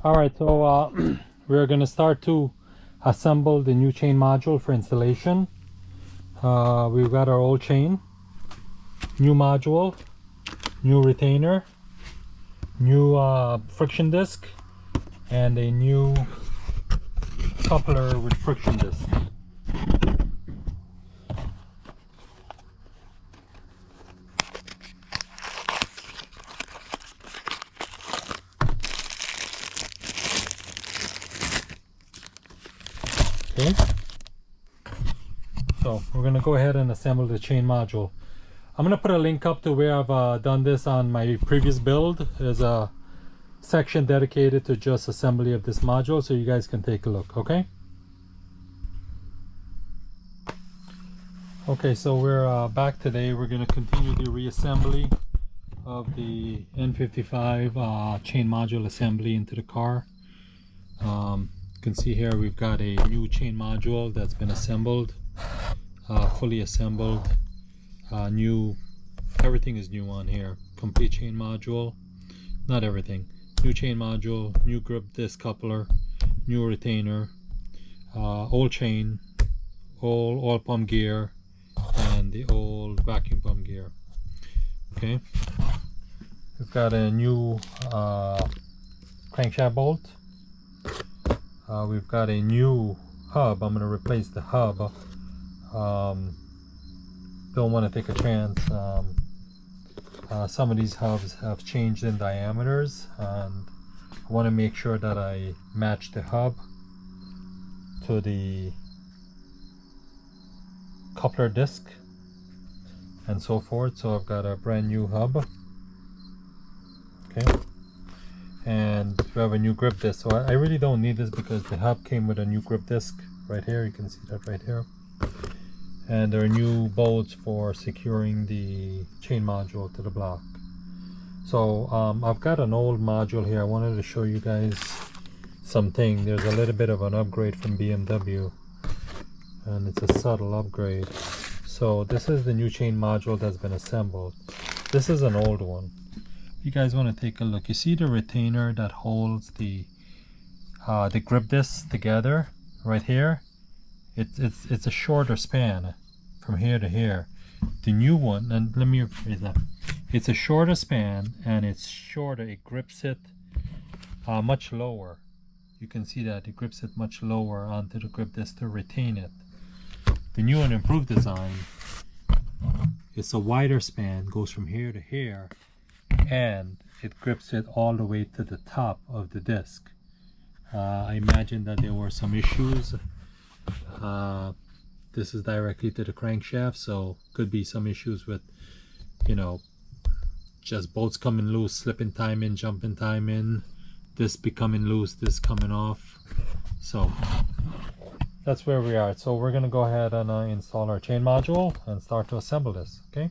Alright, so we're going to start to assemble the new chain module for installation. We've got our old chain, new module, new retainer, new friction disc, and a new coupler with friction disc. Okay, so we're going to go ahead and assemble the chain module. I'm going to put a link up to where I've done this on my previous build. There's a section dedicated to just assembly of this module, so you guys can take a look. Okay, so we're back today. We're going to continue the reassembly of the N55 chain module assembly into the car. You can see here we've got a new chain module that's been assembled, fully assembled. Everything is new on here. Complete chain module, not everything. New chain module, new grip disc coupler, new retainer, old chain, old oil pump gear, and the old vacuum pump gear. Okay, we've got a new crankshaft bolt. We've got a new hub. I'm going to replace the hub. Don't want to take a chance. Some of these hubs have changed in diameters, and I want to make sure that I match the hub to the coupler disc and so forth. So I've got a brand new hub. Okay, and we have a new grip disc. So I really don't need this because the hub came with a new grip disc right here. You can see that right here. And there are new bolts for securing the chain module to the block. So I've got an old module here. I wanted to show you guys something. There's a little bit of an upgrade from BMW, and it's a subtle upgrade. So this is the new chain module that's been assembled. This is an old one. You guys want to take a look. You see the retainer that holds the grip discs together right here? It's a shorter span from here to here. The new one, and let me rephrase that. It's a shorter span, and it's shorter. It grips it much lower. You can see that it grips it much lower onto the grip disc to retain it. The new and improved design, it's a wider span, goes from here to here, and it grips it all the way to the top of the disc. I imagine that there were some issues. This is directly to the crankshaft, so could be some issues with, you know, just bolts coming loose, slipping time in, jumping time in, this becoming loose, this coming off. So that's where we are. So we're going to go ahead and install our chain module and start to assemble this. Okay.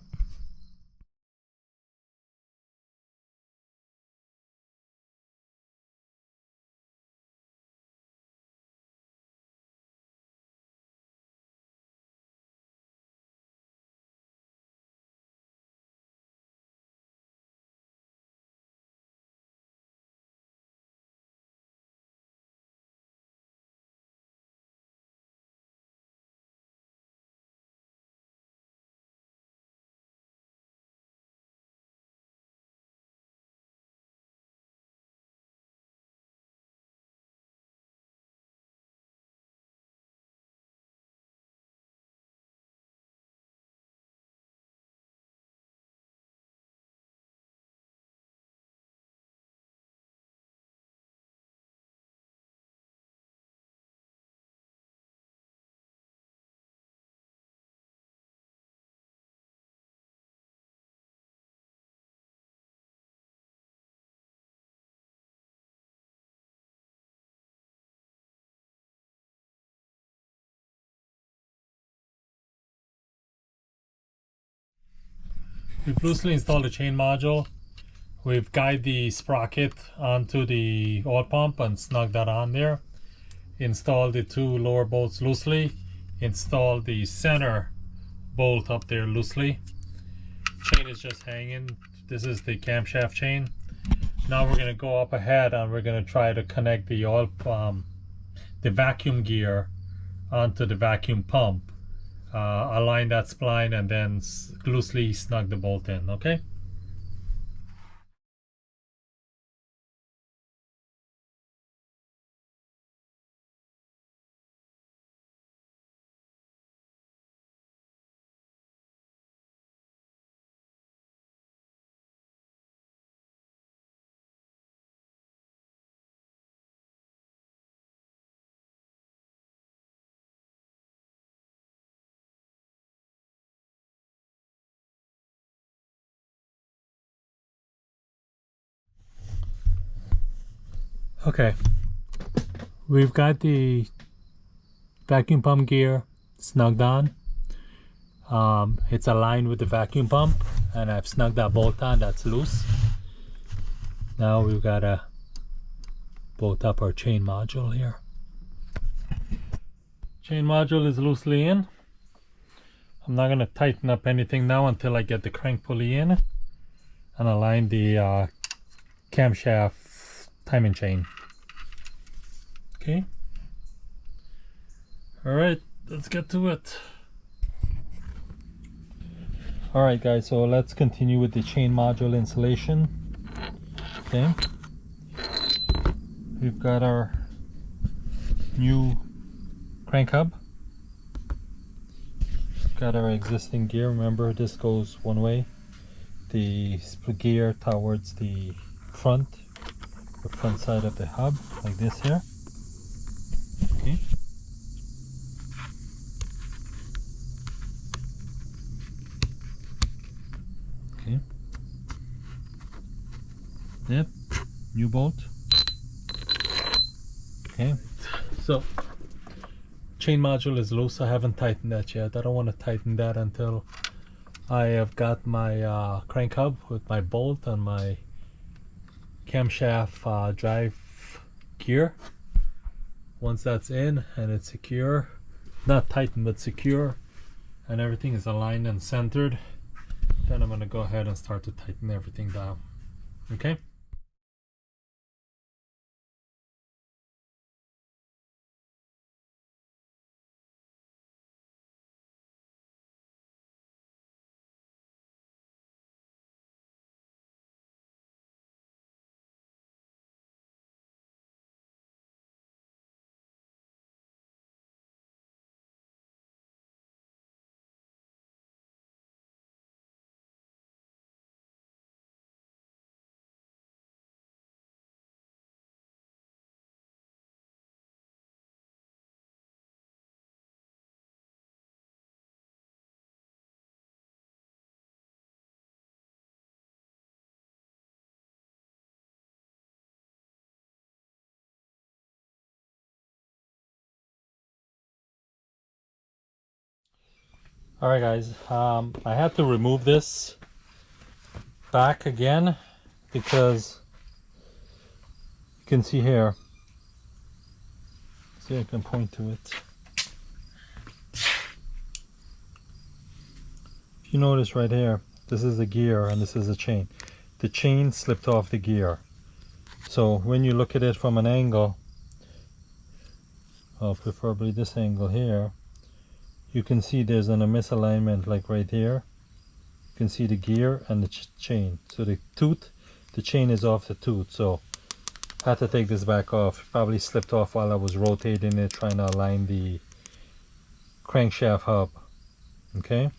We've loosely installed the chain module. We've guided the sprocket onto the oil pump and snug that on there. Installed the two lower bolts loosely. Installed the center bolt up there loosely. Chain is just hanging. This is the camshaft chain. Now we're going to go up ahead and we're going to try to connect the oil the vacuum gear onto the vacuum pump. Align that spline and then loosely snug the bolt in. Okay. Okay, we've got the vacuum pump gear snugged on. It's aligned with the vacuum pump, and I've snugged that bolt on that's loose. Now we've got to bolt up our chain module here. Chain module is loosely in. I'm not going to tighten up anything now until I get the crank pulley in and align the camshaft timing chain. Okay. Alright, let's get to it. Alright guys, so let's continue with the chain module installation. Okay. We've got our new crank hub. Got our existing gear. Remember, this goes one way. The split gear towards the front side of the hub, like this here. Okay. Okay. Yep. New bolt. Okay. So chain module is loose. I haven't tightened that yet. I don't want to tighten that until I have got my crank hub with my bolt and my camshaft drive gear. Once that's in and it's secure, not tightened but secure, and everything is aligned and centered, then I'm going to go ahead and start to tighten everything down. Okay. Alright guys, I had to remove this back again because you can see here, see I can point to it. If you notice right here, this is the gear and this is the chain. The chain slipped off the gear. So when you look at it from an angle, preferably this angle here, you can see there's a misalignment, like right here. You can see the gear and the chain. So the chain is off the tooth. So I had to take this back off. It probably slipped off while I was rotating it, trying to align the crankshaft hub. Okay.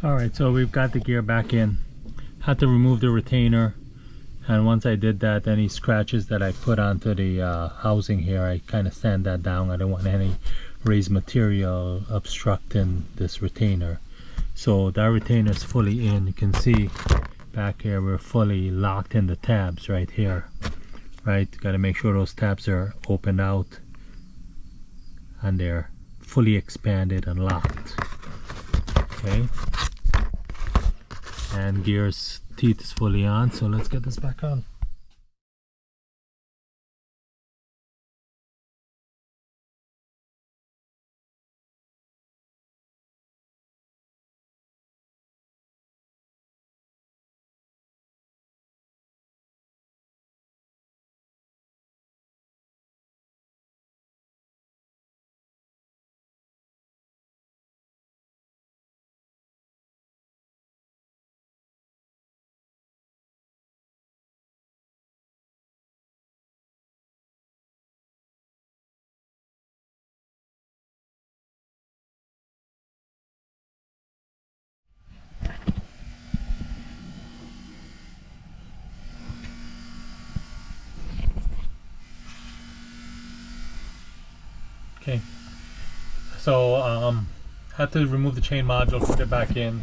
Alright, so we've got the gear back in. Had to remove the retainer, and once I did that, any scratches that I put onto the housing here, I kind of sand that down. I don't want any raised material obstructing this retainer. So that retainer is fully in. You can see back here we're fully locked in the tabs right here. Right, got to make sure those tabs are opened out and they're fully expanded and locked. Okay. And gear's teeth is fully on, so let's get this back on. Okay, so had to remove the chain module, put it back in,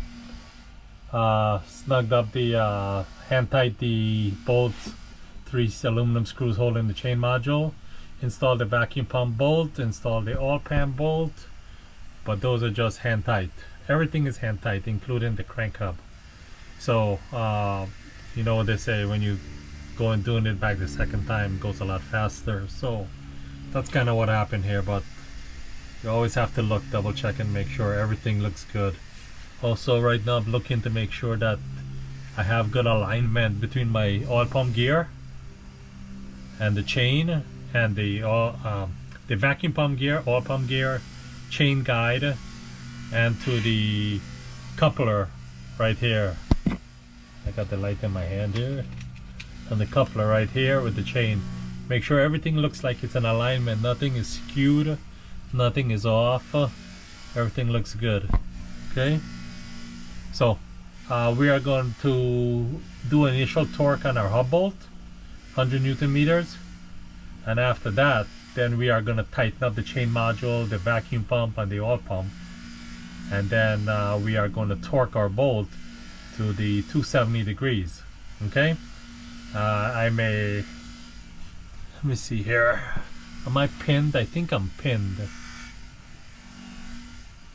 snugged up the hand tight the bolts, 3 aluminum screws holding the chain module, installed the vacuum pump bolt, installed the oil pan bolt, but those are just hand tight. Everything is hand tight, including the crank hub. So you know what they say, when you go and doing it back the second time, it goes a lot faster. So that's kind of what happened here, but you always have to look, double check and make sure everything looks good. Also right now I'm looking to make sure that I have good alignment between my oil pump gear and the chain and the vacuum pump gear, oil pump gear, chain guide, and to the coupler right here. I got the light in my hand here, and the coupler right here with the chain. Make sure everything looks like it's in alignment, nothing is skewed, nothing is off, everything looks good. Okay, so we are going to do an initial torque on our hub bolt, 100 Newton meters, and after that then we are going to tighten up the chain module, the vacuum pump and the oil pump, and then we are going to torque our bolt to the 270 degrees. Okay, let me see here, am I pinned? I think I'm pinned,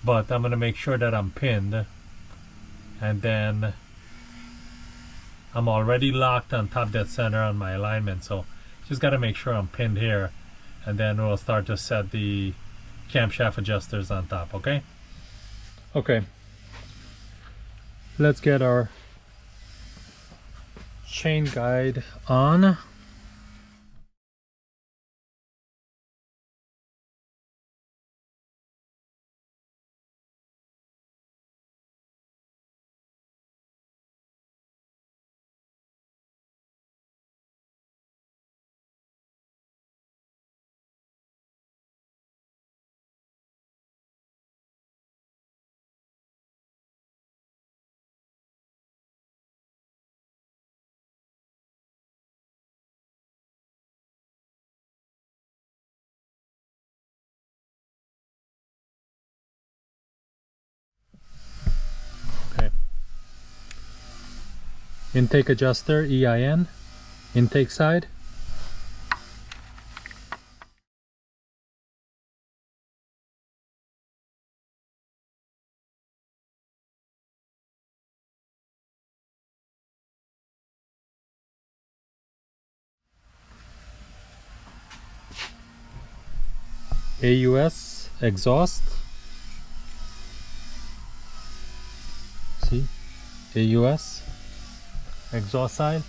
but I'm going to make sure that I'm pinned, and then I'm already locked on top dead center on my alignment, so just got to make sure I'm pinned here, and then we'll start to set the camshaft adjusters on top. Okay, let's get our chain guide on. Intake adjuster, EIN, intake side. AUS exhaust. See, AUS exhaust side.